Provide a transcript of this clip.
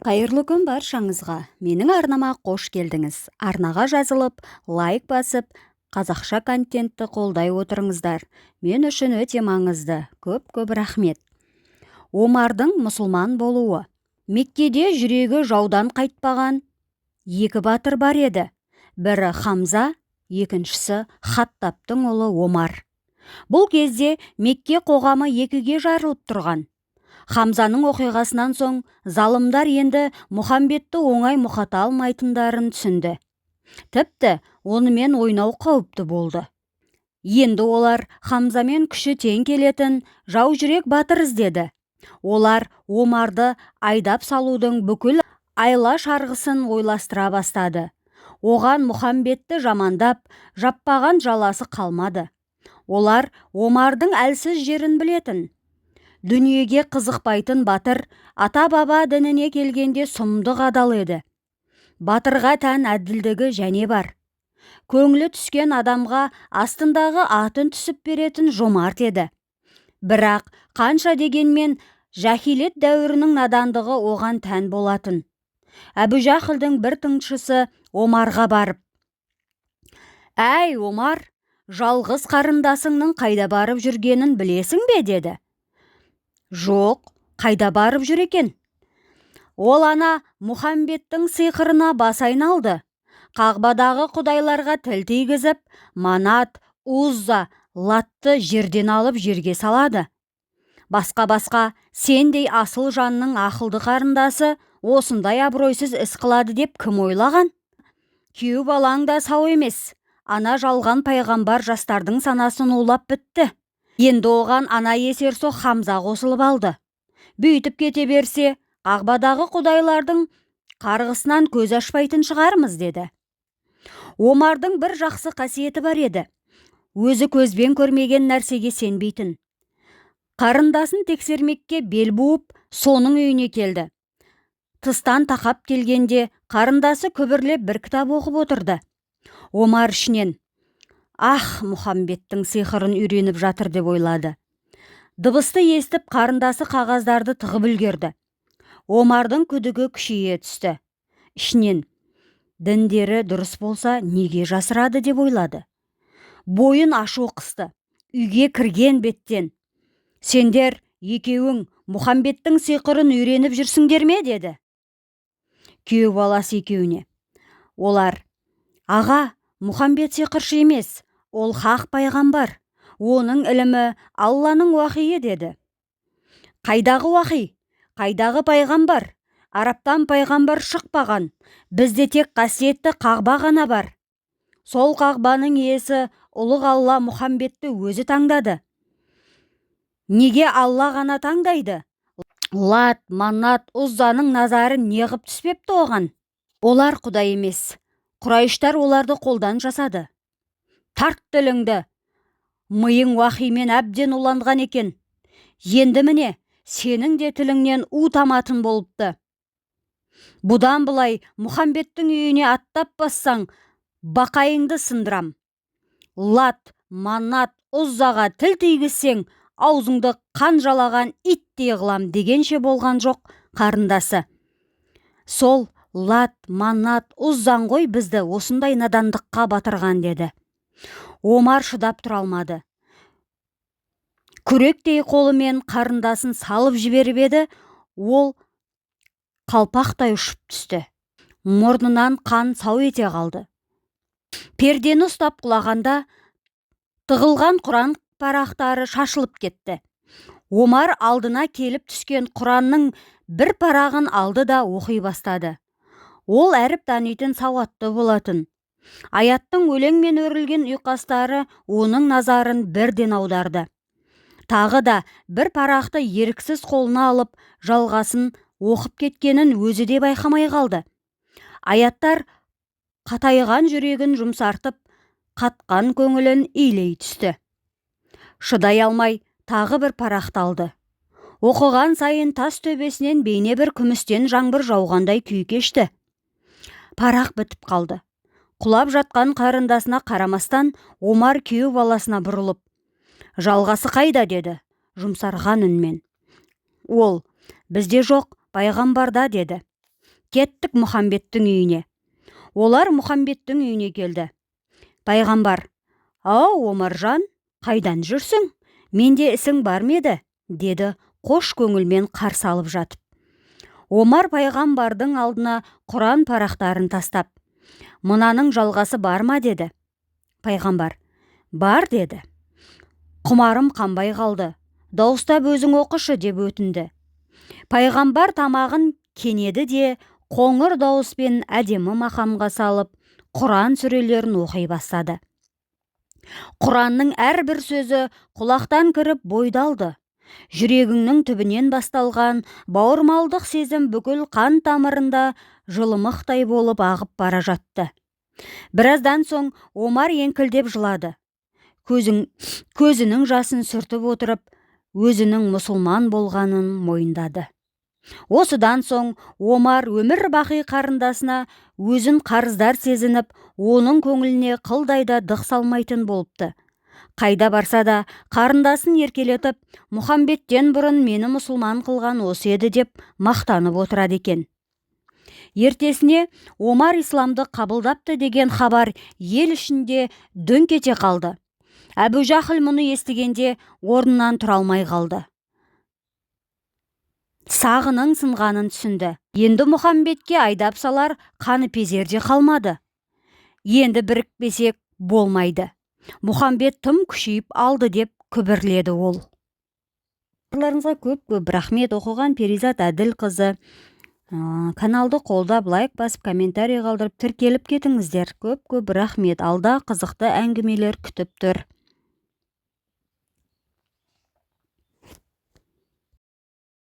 Қайырлы күн баршаңызға. Менің арнама қош келдіңіз. Арнаға жазылып, лайк басып, қазақша контентті қолдай отырыңыздар. Мен үшін өте маңызды. Көп рахмет. Омардың мұсылман болуы. Меккеде жүрегі жаудан қайтпаған екі батыр бар еді. Бірі Хамза, екіншісі Хаттабтың ұлы Омар. Бұл кезде Мекке қоғамы екіге жарылып тұрған. Хамзаның оқиғасынан соң залымдар енді Мұхамбетті оңай мұқата алмайтындарын түсінді. Тіпті онымен ойнау қауіпті болды. Енді олар Хамзамен күші тең келетін жау жүрек батыр іздеді. Олар Омарды айдап салудың бүкіл айла шарғысын ойластыра бастады. Оған Мұхамбетті жамандап, жаппаған жаласы қалмады. Олар Омардың әлсіз жерін білетін. Дүниеге қызықпайтын батыр ата-баба дініне келгенде сұмдық адал еді. Батырға тән әділдігі және бар. Көңілі түскен адамға астындағы атын түсіп беретін жомарт еді. Бірақ қанша дегенмен жахилет дәуірінің надандығы оған тән болатын. Әбужахілдің бір тыңшысы Омарға барып: «Әй, Омар, жалғыз қарындасыңның қайда барып жүргенін білесің бе?» деді. «Жоқ, қайда барып жүр екен?» «Ол ана Мұхамбеттің сиқырына бас айналды. Қағбадағы құдайларға тіл тигізіп, Манат, Узза, Латты жерден алып жерге салады. Басқа сендей асыл жанның ақылды қарындасы осындай абыройсыз іс қылады деп кім ойлаған? Күйеу балаң да сау емес. Ана жалған пайғамбар жастардың санасын улап бітті. Енді оған ана есерсоқ Хамза қосылып алды. Бүйтіп кете берсе, Қағбадағы құдайлардың қарғысынан көз ашпайтын шығармыз» деді. Омардың бір жақсы қасиеті бар еді. Өзі көзбен көрмеген нәрсеге сенбейтін. Қарындасын тексермекке бел буып, соның үйіне келді. Тыстан тақап келгенде қарындасы күбірлеп бір кітап оқып отырды. Омар ішінен: Мұхамбеттің сиқырын үйреніп жатыр деп ойлады. Дыбысты естіп қарындасы қағаздарды тығып үлгерді. Омардың күдігі күшейе түсті. Ішінен: діндері дұрыс болса неге жасырады деп ойлады. Бойын ашу қысты. Үйге кірген беттен: «Сендер екеуің Мұхамбеттің сиқырын үйреніп жүрсіңдер ме?» деді. Күйеу баласы екеуіне. Олар: «Аға, Мұхамбет сиқыршы емес, ол хақ пайғамбар. Оның ілімі Алланың уахийі» деді. «Қайдағы уахи? Қайдағы пайғамбар? Араптан пайғамбар шықпаған. Бізде тек қасиетті Қағба ғана бар. Сол Қағбаның иесі ұлық Алла Мұхамбетті өзі таңдады». «Неге Алла ғана таңдайды? Лат, Манат, Уззаның назары неғып түспепті оған? Олар құдай емес. Құрайыштар оларды қолдан жасады. Тарт тіліңді. Миың уахимен әбден уланған екен. Енді міне, сенің де тіліңнен у таматын болыпты. Бұдан былай Мұхамбеттің үйіне аттап бассаң, бақайыңды сындырам. Лат, Манат, Уззаға тіл тигізсең, аузыңды қан жалаған иттей қылам» дегенше болған жоқ қарындасы. «Сол Лат, Манат, Уззаң ғой бізді осындай надандыққа батырған» деді. Омар шыдап тұра алмады. Күректей қолымен қарындасын салып жіберіп еді, ол қалпақтай ұшып түсті. Мұрнынан қан сау ете қалды. Пердені ұстап құлағанда тығылған Құран парақтары шашылып кетті. Омар алдына келіп түскен Құранның бір парағын алды да оқи бастады. Ол әріп танитын сауатты болатын. Аяттың өлеңмен өрілген ұйқастары оның назарын бірден аударды. Тағы да бір парақты еріксіз қолына алып, жалғасын оқып кеткенін өзі де байқамай қалды. Аяттар қатайған жүрегін жұмсартып, қатқан көңілін илей түсті. Шыдай алмай тағы бір парақты алды. Оқыған сайын тас төбесінен бейне бір күмістен жаңбыр жауғандай күй кешті. Парақ бітіп қалды. Құлап жатқан қарындасына қарамастан, Омар күйеу баласына бұрылып: «Жалғасы қайда?» деді, жұмсарған үнмен. Ол: «Бізде жоқ, пайғамбарда» деді. Кеттік Мұхамбеттің үйіне. Олар Мұхамбеттің үйіне келді. Пайғамбар: «Ау, Омаржан, қайдан жүрсің? Менде ісің бар ма еді?» деді қош көңілмен қарсы алып жатып. Омар пайғамбардың алдына Құран парақтарын тастап: «Мынаның жалғасы бар ма?» деді. Пайғамбар: «Бар» деді. «Құмарым қанбай қалды, дауыстап өзің оқышы» деп өтінді. Пайғамбар тамағын кенеді де қоңыр дауыспен әдемі мақамға салып Құран сүрелерін оқи бастады. Құранның әрбір сөзі құлақтан кіріп бойдалды. Жүрегіңнің түбінен басталған бауырмалдық сезім бүкіл қан тамырында жылымықтай болып ағып бара жатты. Біраздан соң Омар еңкілдеп жылады. Көзінің жасын сүртіп отырып, өзінің мұсылман болғанын мойындады. Осыдан соң Омар өмір бақи қарындасына өзін қарыздар сезініп, оның көңіліне қылдайда дық салмайтын болыпты. Қайда барса да қарындасын еркелетіп, «Мұхамбеттен бұрын мені мұсылман қылған осы еді» деп мақтанып отырады екен. Ертесіне Омар исламды қабылдапты деген хабар ел ішінде дөңк ете қалды. Әбу Жахыл мұны естігенде орнынан тұра алмай қалды. Сағының сынғанын түсінді. Енді Мұхамбетке айдап салар қаныпезер де қалмады. Енді бірікпесек болмайды. Мұхамбет тым күшейіп алды деп күбірледі ол. Сіздерге көп рахмет. Оқыған Перизат Әділқызы. Каналды қолдап, лайк басып, комментарий қалдырып, тіркеліп кетіңіздер. Көп рахмет. Алда қызықты әңгімелер күтіп тұр.